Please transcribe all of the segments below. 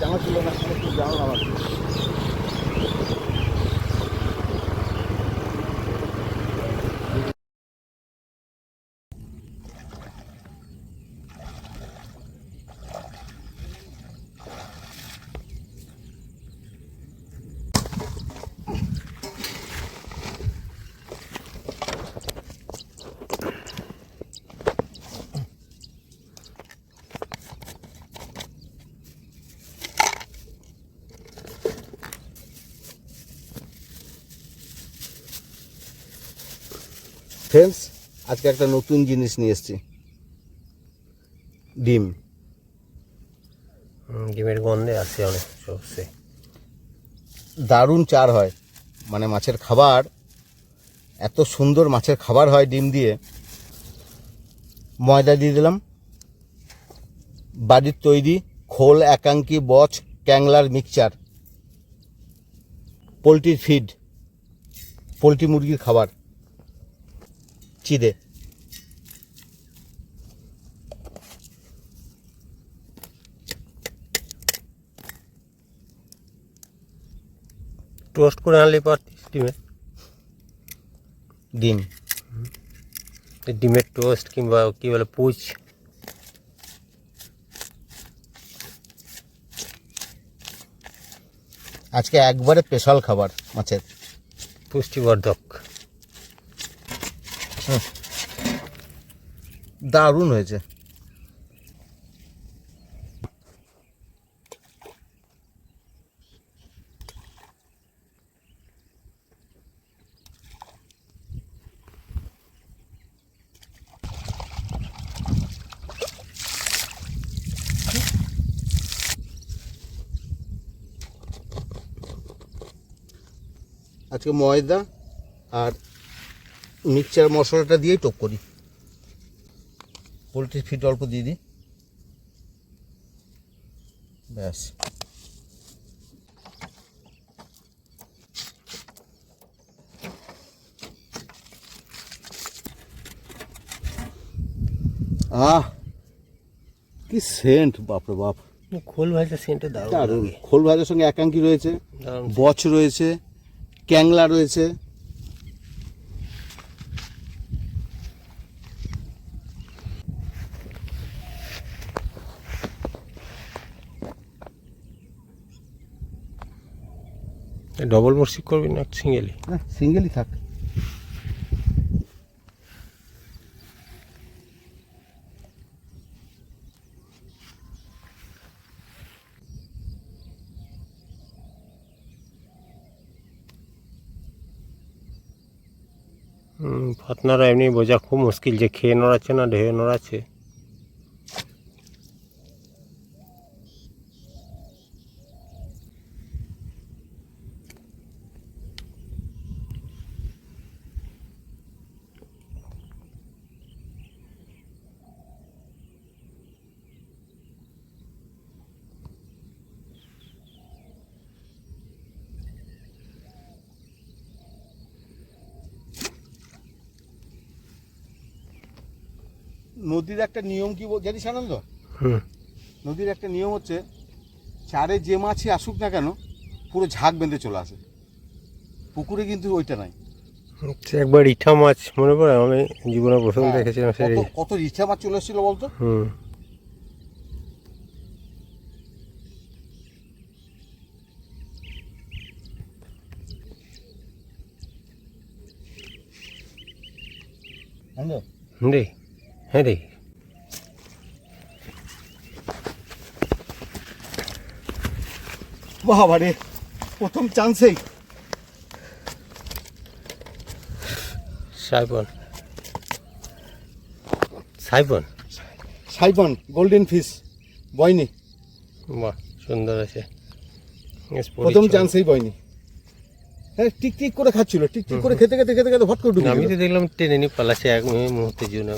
জানা ছিল না, একটু জানো আমার। ফ্রেন্ডস, আজকে একটা নতুন জিনিস নিয়ে এসেছি, ডিম। ডিমের গন্ধে আসে অনেক সবসে দারুণ চার হয়, মানে মাছের খাবার, এত সুন্দর মাছের খাবার হয় ডিম দিয়ে। ময়দা দিয়ে দিলাম, বাড়ির তৈরি খোল একাঙ্কি বচ ক্যাংলার মিক্সচার, পোলট্রির ফিড, পোলট্রি মুরগির খাবার, চিড়ে। টোস্ট করে আনলে পারতিস ডিম ডিমের টোস্ট কিংবা কী বলে পুচ। আজকে একবারে স্পেশাল খাবার মাছের, পুষ্টিবর্ধক। দারুণ হয়েছে। আজকে ময়দা আর মিক্সচার মশলাটা দিয়েই টক করি। পোলট্রির ফিড অল্প দিয়ে দিই, ব্যাস। কি সেন্ট, বাপরে বাপ! খোল ভাজা সেন্টে দারুণ। খোল ভাজার সঙ্গে একাঙ্কি রয়েছে, বচ রয়েছে, ক্যাংলা রয়েছে। ডবল মরসিক করবি না সিঙ্গেলি? সিঙ্গেলই থাক। ফাতনারা এমনি বোঝা খুব মুশকিল, যে খেয়ে নড়াচ্ছে না ঢেয়ে নড়াচ্ছে। নদীর একটা নিয়ম কি জানিস আনন্দ? নদীর একটা নিয়ম হচ্ছে, চারে যে মাছই আসুক না কেন পুরো ঝাঁক বেঁধে চলে আসে। পুকুরে কিন্তু ওইটা নাই। একবার ইঠা মাছ মনে পড়ে, আমি জীবনে প্রথম দেখেছিলাম। কত ইচ্ছা মাছ চলে এসেছিল বলতো। রে হ্যাঁ রে, বাবা রে, প্রথম চান্সেই সাইবন সাইবন সাইবন গোল্ডেন ফিশ বয়নি। বাহ, সুন্দর আছে। প্রথম চান্সেই বয়নি। হ্যাঁ, টিক টিক করে খাচ্ছিল, টিক টিক করে খেতে খেতে খেতে খেতে হট করে ঢুকে। আমি তো দেখলাম টেনে নিয়ে পালাচ্ছে এক মুহূর্তের জন্য।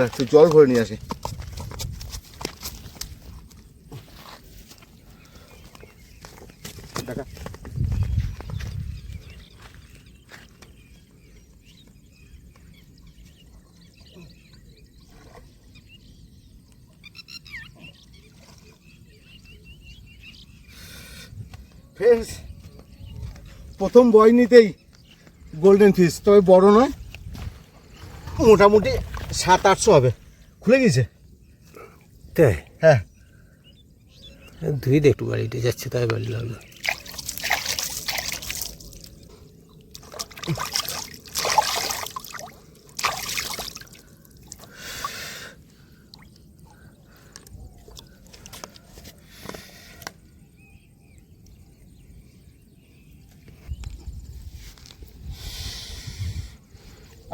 একটু জল ভরে নিয়ে আসি। দেখা ফ্রেন্ডস, প্রথম বয়নিতেই গোল্ডেন ফিশ, তবে বড় নয়, মোটামুটি 700-800 হবে। খুলে গিয়েছে। তাই হ্যাঁ, ধুই দে একটু, বাড়িতে যাচ্ছে তাই বাড়ি লাগলো।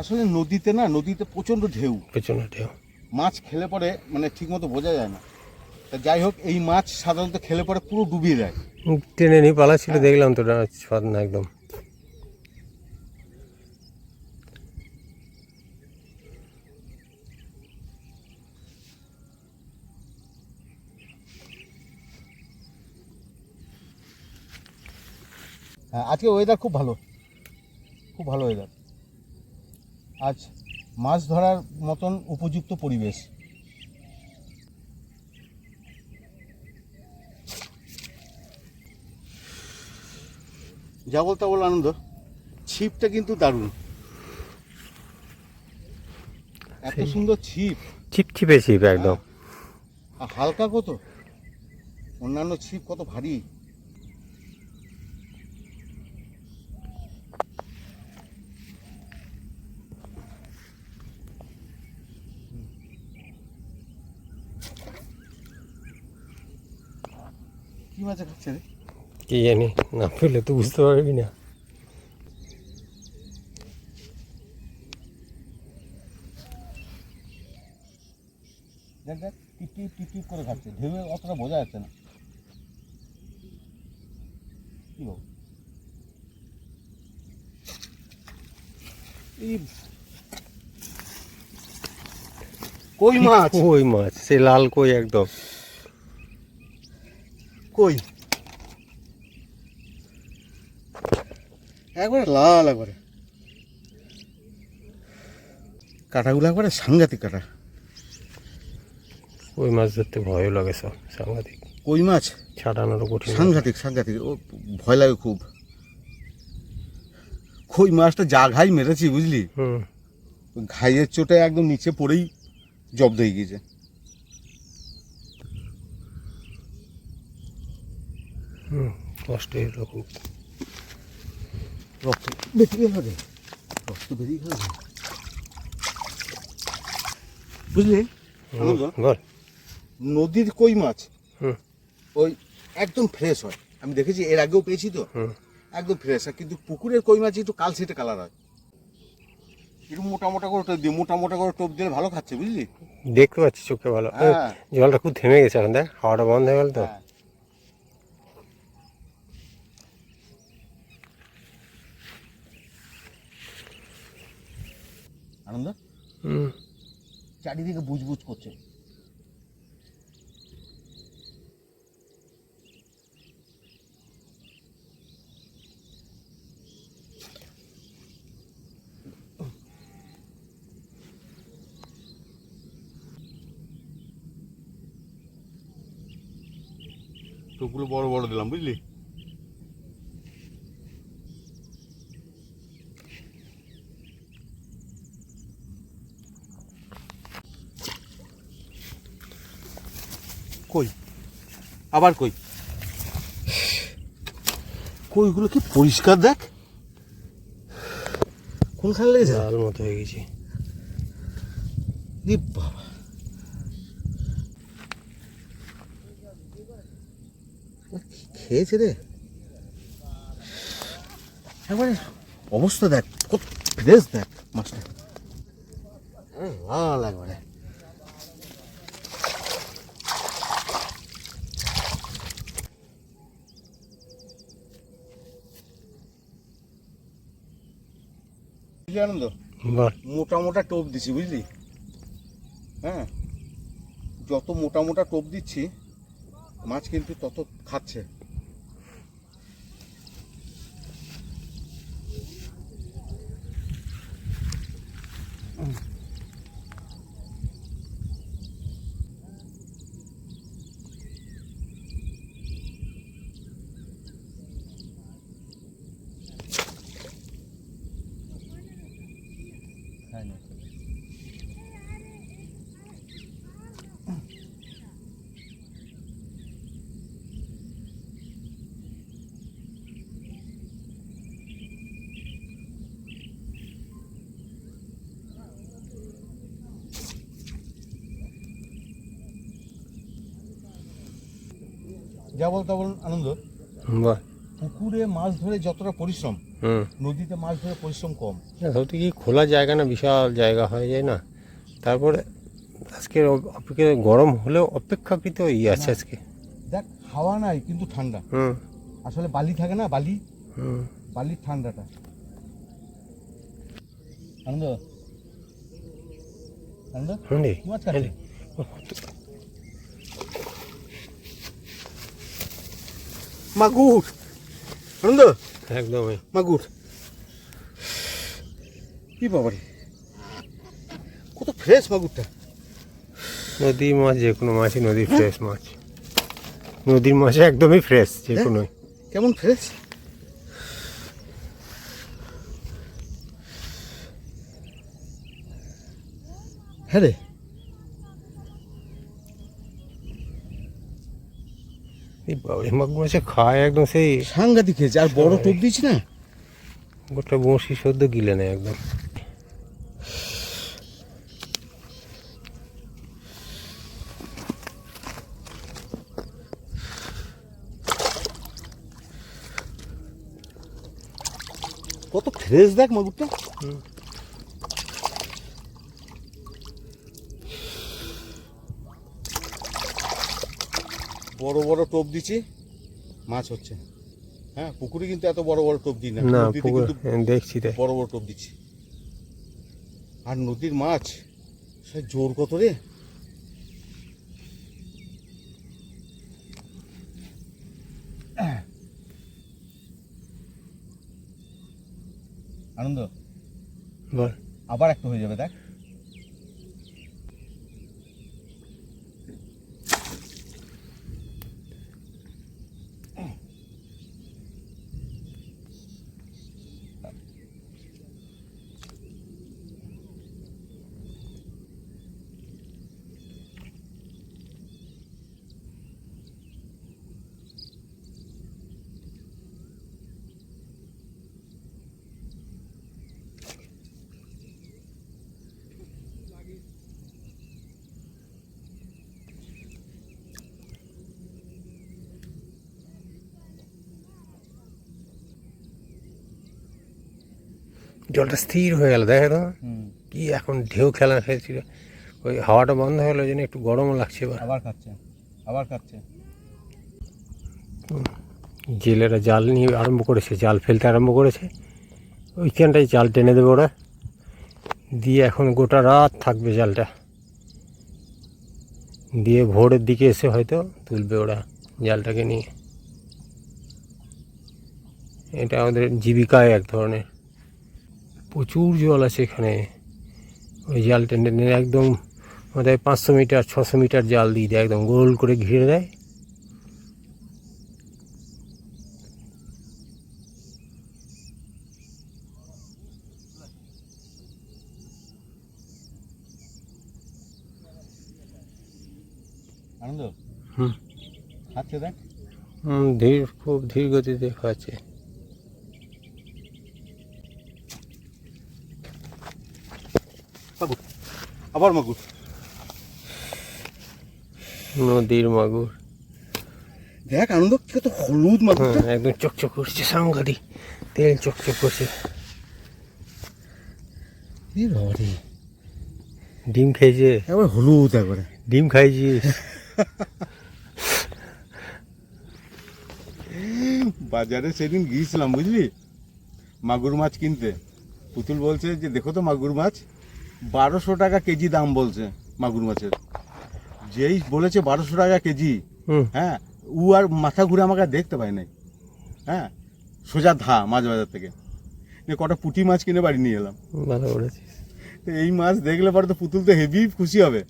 আসলে নদীতে প্রচণ্ড ঢেউ, পেছনে ঢেউ। মাছ খেলে পরে মানে ঠিকমতো বোঝা যায় না। তা যাই হোক, এই মাছ সাধারণত খেলে পরে পুরো ডুবিয়ে দেয়। টেনে নিয়ে পালা ছিল, দেখলাম তো, স্বাদ না একদম। হ্যাঁ, আজকে ওয়েদার খুব ভালো, খুব ভালো ওয়েদার। আজ মাছ ধরার মতন উপযুক্ত পরিবেশ। যা বলতে বল আনন্দ, ছিপটা কিন্তু দারুণ, এত সুন্দর ছিপ, চিপচিপে ছিপ একদম। আর হালকা কত, অন্যান্য ছিপ কত ভারী। কি মাছ খাচ্ছে রে? কি জানি, না পেলে তো বুঝতে পারবি না। দেখ দেখ, টিপ টিপ টিপ টিপ করে খাচ্ছে, ঢেউয়ে অতটা বোঝা যাচ্ছে না। কি বল? এই কই মাছ, কই মাছ, সে লাল কই একদম। কই একবারে লাল, একবারে কাঁটাগুলো একবারে সাংঘাতিক কাঁটা। কই মাছ ধরতে ভয়ও লাগে, সব সাংঘাতিক। কই মাছ ছাড়ানোরও কঠিন। সাংঘাতিক সাংঘাতিক, ও ভয় লাগে খুব। কই মাছটা যা ঘাই মেরেছি বুঝলি, হুম। ঘাইয়ের চোটে একদম নিচে পড়েই জব্দ হয়ে গিয়েছে। হুম, কষ্ট হলো খুব। রক্ত বেরিয়ে গেল রে, রক্ত বেরিয়ে গেল রে। বুঝলি আনন্দ, বল। নদীর কই মাছ হুম। ওই একদম ফ্রেশ হয়, আমি দেখেছি, এর আগেও পেয়েছি তো, হুম। একদম ফ্রেশ হয়। কিন্তু পুকুরের কই মাছ একটু কালচেটে কালার হয়, একটু মোটা মোটা করে টোপ দিয়ে, মোটা মোটা করে টোপ দিলে ভালো খাচ্ছে বুঝলি। দেখতে পাচ্ছি চোখে ভালো। হ্যাঁ। জলটা খুব থেমে গেছে এখন, দেখ হাওয়াটা বন্ধ হয়ে গেল তো। হ্যাঁ। আনন্দ, হুম। চারিদিকে বুজবুজ করছে। টোপগুলো বড় বড় দিলাম বুঝলি। কই, আবার কই, কইগুলো কি পরিষ্কার দেখ, কোনখানে লেগেছে? লাল মতো হয়ে গেছে। এ বাবা, খেয়েছে রে একবারে, অবস্থা দেখ কত ফ্রেশ, দেখ মাছটা লাল একবারে। বুঝলি আনন্দ, বল। মোটা মোটা টোপ দিছি বুঝলি, হ্যাঁ, যত মোটা মোটা টোপ দিচ্ছি মাছ কিন্তু তত খাচ্ছে। খায়নি। যা বল তা বলুন আনন্দ, বাহ। পুকুরে মাছ ধরে যতটা পরিশ্রম, হুম। নদীতে মাছ ধরে পরিশ্রম কম। সত্যি কি খোলা জায়গা না, বিশাল জায়গা হয়ে যায় না। তারপরে আজকে অপেক্ষা গরম হলেও অপেক্ষাকৃত আছে আজকে। দেখ হাওয়া নাই কিন্তু ঠান্ডা। হুম আসলে বালি থাকে না, বালি, হুম। বালির ঠান্ডাটা। আনন্দ, আনন্দ হুম রে। কি মাছ কাটলি? মাগুর আনন্দ, একদমই মাগুর। কি বাবারে, কত ফ্রেশ মাগুরটা। নদীর মাছ, যে কোনো মাছই নদীর ফ্রেশ মাছ। নদীর মাছ একদমই ফ্রেশ, যে কোনোই। কেমন ফ্রেশ। হ্যাঁ রে, এই বাবা, এই মাগুর মাছে খায় একদম সেই সাংঘাতিক খেয়েছে। আর বড় টোপ দিয়েছি না, গোটা বঁড়শি সদ্য গিলে নেয় একদম। কত ফ্রেশ দেখ মাগুরটা। বড় বড় টোপ দিচ্ছি, মাছ হচ্ছে। হ্যাঁ, পুকুরে কিন্তু এত বড় বড় টোপ দিই না, না নদীতে পুকুর কিন্তু দেখছি তাই। বড় বড় টোপ দিচ্ছি। আর নদীর মাছ সে জোর কত রে। আনন্দ, বল। আবার একটা হয়ে যাবে দেখ। জলটা স্থির হয়ে গেল, দেখে তো কি এখন ঢেউ খেলা খেলছিল। ওই হাওয়াটা বন্ধ হলো, জন্য একটু গরমও লাগছে এবার। আবার খাচ্ছে, আবার খাচ্ছে। জেলেরা জাল নিয়ে আরম্ভ করেছে, জাল ফেলতে আরম্ভ করেছে। ওইখানটায় জাল টেনে দেবে ওরা, দিয়ে এখন গোটা রাত থাকবে জালটা, দিয়ে ভোরের দিকে এসে হয়তো তুলবে ওরা জালটাকে নিয়ে। এটা আমাদের জীবিকায় এক ধরনের। প্রচুর জল আছে এখানে। ওই জাল টেনে টেনে একদম আমাদের 500 মিটার 600 মিটার জাল দিয়ে দেয়, একদম গোল করে ঘিরে দেয়। আনন্দ, হুম খাচ্ছে দেখ। খুব ধীর গতিতে খাচ্ছে। মাগুর, আবার মাগুর। নদীর মাগুর। দেখ আনন্দ, কত হলুদ মাগুর। হ্যাঁ, একদম চকচক করছে, সাংঘাতিক তেল চকচক করছে। ডিম খেয়েছে, একবার হলুদ একবারে। ডিম খাইছিস? বাজারে সেদিন গিয়েছিলাম বুঝলি, মাগুর মাছ কিনতে। পুতুল বলছে যে দেখো তো মাগুর মাছ, 1200 টাকা কেজি দাম বলছে মাগুর মাছের। যেই বলেছে 1200 টাকা কেজি, হ্যাঁ, ও আর মাথা ঘুরে আমাকে আর দেখতে পায় নাই। হ্যাঁ, সোজা মাছ বাজার থেকে কটা পুঁটি মাছ কিনে বাড়ি নিয়ে এলাম। ভালো করেছিস। তো এই মাছ দেখলে পরে তো পুতুল তো হেভি খুশি হবে।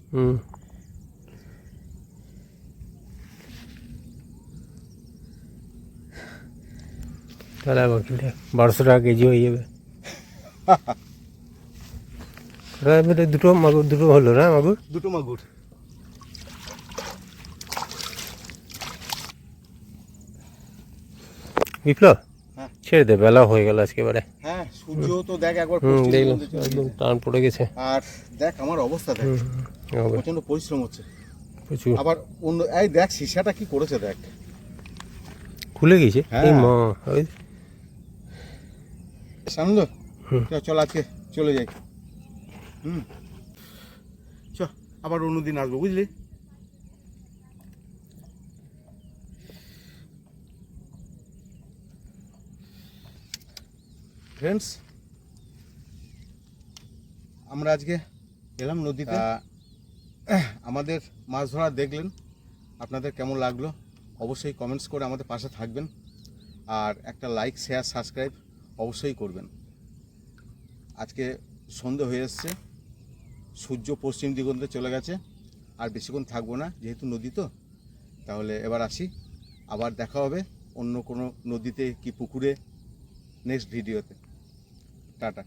তাহলে 1200 টাকা কেজি হয়ে যাবে। এবারে দুটো মাগুর, দুটো হলো না মাগুর? দুটো মাগুর। বিপ্লব, হ্যাঁ। ছেড়ে দে, বেলা হয়ে গেল আজকেবারে। হ্যাঁ, সূর্য তো দেখ একবার দেখলাম পশ্চিম দিকে চলে একদম গেছে। টান পড়ে গেছে। আর দেখ আমার অবস্থা দেখ, হবে প্রচন্ড পরিশ্রম হচ্ছে। প্রচুর। আবার অন্য এই দেখ সিসাটা কি করেছে দেখ, খুলে গেছে। হ্যাঁ। এই মা, ওই সানন্দ হুম। চল আজকে চলে যাই। চ আবার অন্যদিন আসবো, বুঝলি? ফ্রেন্ডস, আমরা আজকে এলাম নদীতে। আমাদের মাছ ধরা দেখলেন, আপনাদের কেমন লাগলো অবশ্যই কমেন্টস করে আমাদের পাশে থাকবেন। আর একটা লাইক, শেয়ার, সাবস্ক্রাইব অবশ্যই করবেন। আজকে সন্ধে হয়ে এসছে, সূর্য পশ্চিম দিগন্তে চলে গেছে। আর বেশিক্ষণ থাকবো না, যেহেতু নদী তো। তাহলে এবার আসি, আবার দেখা হবে অন্য কোনো নদীতে কি পুকুরে নেক্সট ভিডিওতে। টাটা।